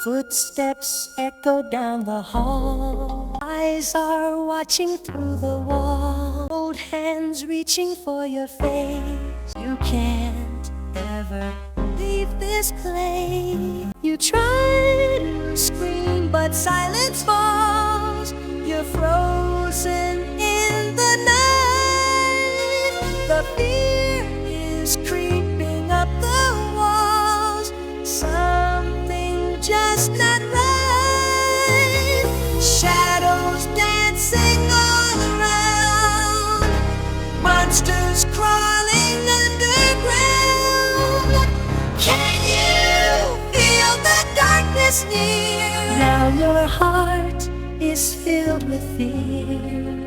Footsteps echo down the hall. Eyes are watching through the wall. Old hands reaching for your face. You can't ever leave this place. You try to scream, but silence falls. You're frozen in the night. The fear is creeping up the walls. Something just not right. Shadows dancing all around. Monsters crawling underground. Can you feel the darkness near? Now your heart is filled with fear.